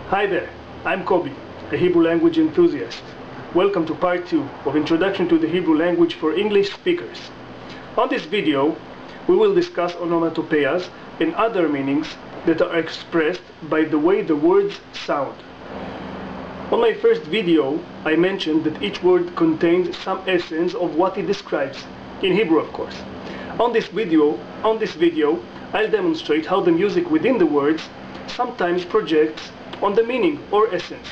Hi there, I'm Kobi, a Hebrew language enthusiast. Welcome to part 2 of Introduction to the Hebrew Language for English Speakers. On this video, we will discuss onomatopoeias and other meanings that are expressed by the way the words sound. On my first video, I mentioned that each word contains some essence of what it describes, in Hebrew of course. On this video, I'll demonstrate how the music within the words sometimes projects on the meaning or essence.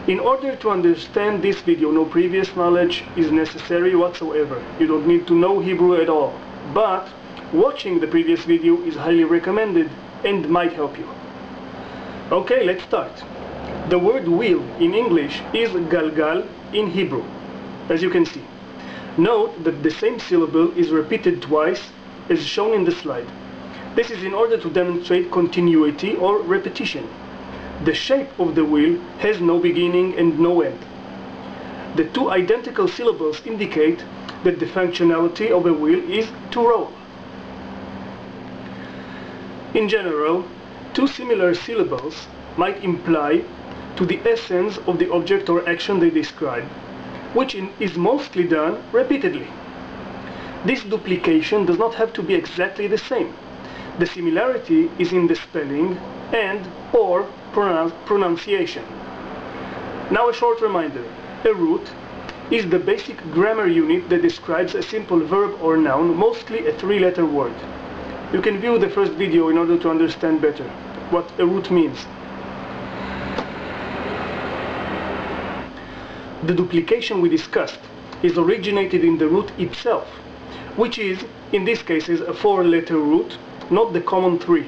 In order to understand this video, no previous knowledge is necessary whatsoever. You don't need to know Hebrew at all. But watching the previous video is highly recommended and might help you. Okay, let's start. The word wheel in English is galgal in Hebrew, as you can see. Note that the same syllable is repeated twice as shown in the slide. This is in order to demonstrate continuity or repetition. The shape of the wheel has no beginning and no end. The two identical syllables indicate that the functionality of a wheel is to roll. In general, two similar syllables might imply to the essence of the object or action they describe, which is mostly done repeatedly. This duplication does not have to be exactly the same. The similarity is in the spelling and or pronunciation. Now a short reminder. A root is the basic grammar unit that describes a simple verb or noun, mostly a three-letter word. You can view the first video in order to understand better what a root means. The duplication we discussed is originated in the root itself, which is, in these cases, a four-letter root, not the common three.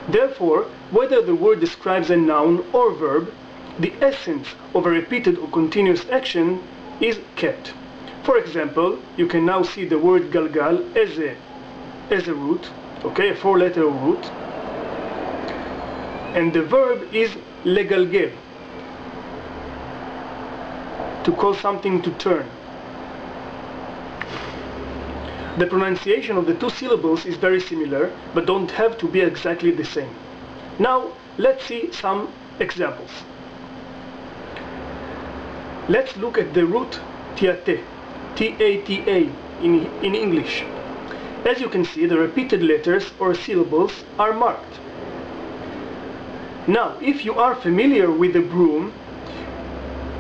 Therefore, whether the word describes a noun or verb, the essence of a repeated or continuous action is kept. For example, you can now see the word galgal as a root, okay, a four-letter root, and the verb is legalgel, to cause something to turn. The pronunciation of the two syllables is very similar, but don't have to be exactly the same. Now, let's see some examples. Let's look at the root tiate, T-A-T-A in English. As you can see, the repeated letters or syllables are marked. Now, if you are familiar with the broom,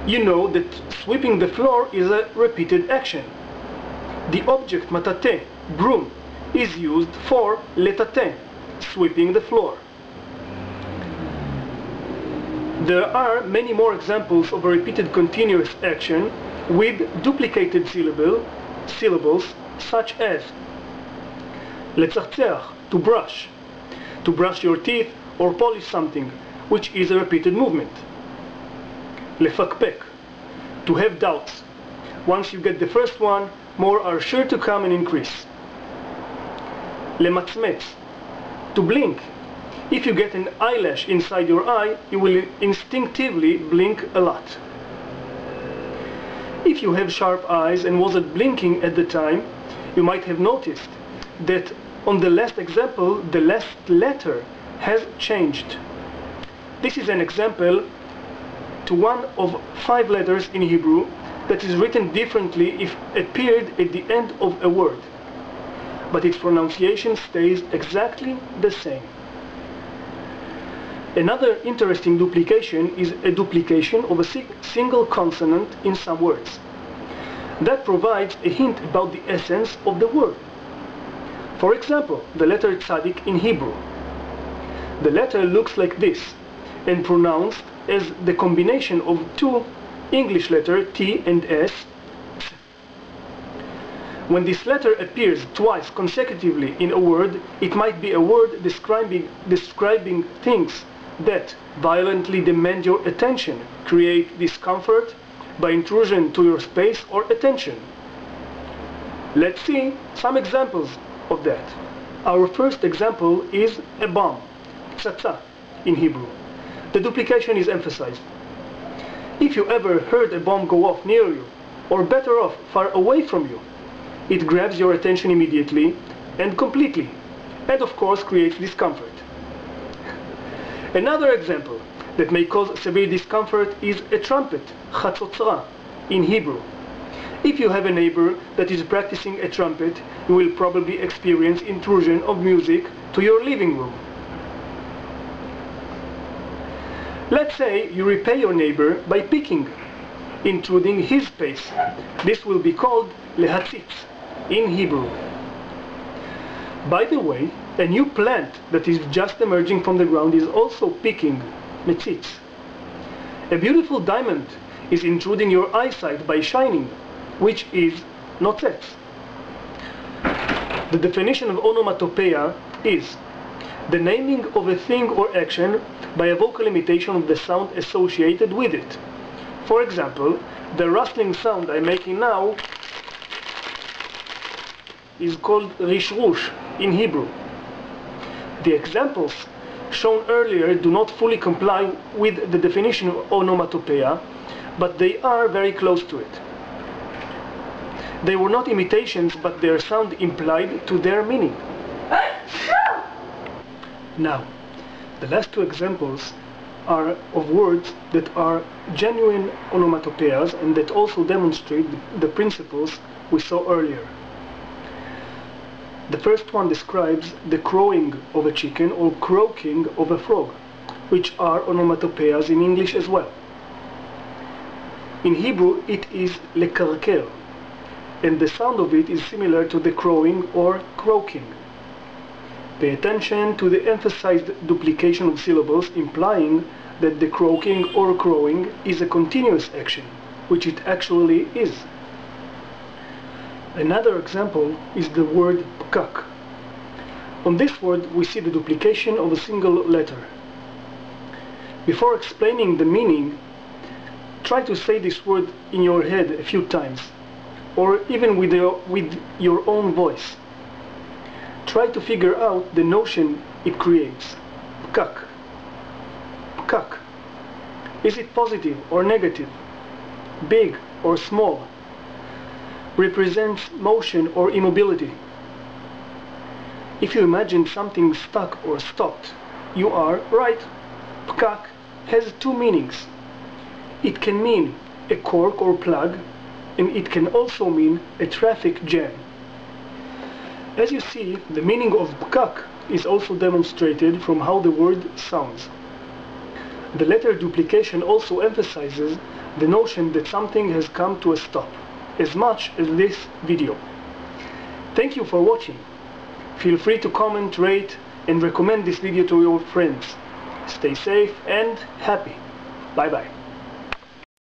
you know that sweeping the floor is a repeated action. The object matate, broom, is used for letate, sweeping the floor. There are many more examples of a repeated continuous action with duplicated syllables such as לצחצח, to brush your teeth or polish something, which is a repeated movement. לפקפק, to have doubts. Once you get the first one, more are sure to come and increase. למצמץ, to blink. If you get an eyelash inside your eye, you will instinctively blink a lot. If you have sharp eyes and wasn't blinking at the time, you might have noticed that on the last example, the last letter has changed. This is an example to one of 5 letters in Hebrew that is written differently if appeared at the end of a word, but its pronunciation stays exactly the same. Another interesting duplication is a duplication of a single consonant in some words. That provides a hint about the essence of the word. For example, the letter tzadik in Hebrew. The letter looks like this and pronounced as the combination of two English letters T and S. When this letter appears twice consecutively in a word, it might be a word describing things that violently demand your attention, create discomfort by intrusion to your space or attention. Let's see some examples of that. Our first example is a bomb, ptsatsa in Hebrew. The duplication is emphasized. If you ever heard a bomb go off near you, or better off, far away from you, it grabs your attention immediately and completely, and of course creates discomfort. Another example that may cause severe discomfort is a trumpet, chatzotzra, in Hebrew. If you have a neighbor that is practicing a trumpet, you will probably experience intrusion of music to your living room. Let's say you repay your neighbor by picking, intruding his space. This will be called lehatzitz in Hebrew. By the way, a new plant that is just emerging from the ground is also picking, metzitz. A beautiful diamond is intruding your eyesight by shining, which is notzetz. The definition of onomatopoeia is the naming of a thing or action by a vocal imitation of the sound associated with it. For example, the rustling sound I'm making now is called rishrush in Hebrew. The examples shown earlier do not fully comply with the definition of onomatopoeia, but they are very close to it. They were not imitations, but their sound implied to their meaning. Now, the last two examples are of words that are genuine onomatopoeias and that also demonstrate the principles we saw earlier. The first one describes the crowing of a chicken or croaking of a frog, which are onomatopoeias in English as well. In Hebrew it is lekarker, and the sound of it is similar to the crowing or croaking. Pay attention to the emphasized duplication of syllables, implying that the croaking or crowing is a continuous action, which it actually is. Another example is the word pkak. On this word we see the duplication of a single letter. Before explaining the meaning, try to say this word in your head a few times, or even with your own voice. Try to figure out the notion it creates. Pkak. Pkak. Is it positive or negative? Big or small? Represents motion or immobility. If you imagine something stuck or stopped, you are right. Pkak has two meanings. It can mean a cork or plug, and it can also mean a traffic jam. As you see, the meaning of pkak is also demonstrated from how the word sounds. The letter duplication also emphasizes the notion that something has come to a stop, as much as this video. Thank you for watching. Feel free to comment, rate, and recommend this video to your friends. Stay safe and happy. Bye bye.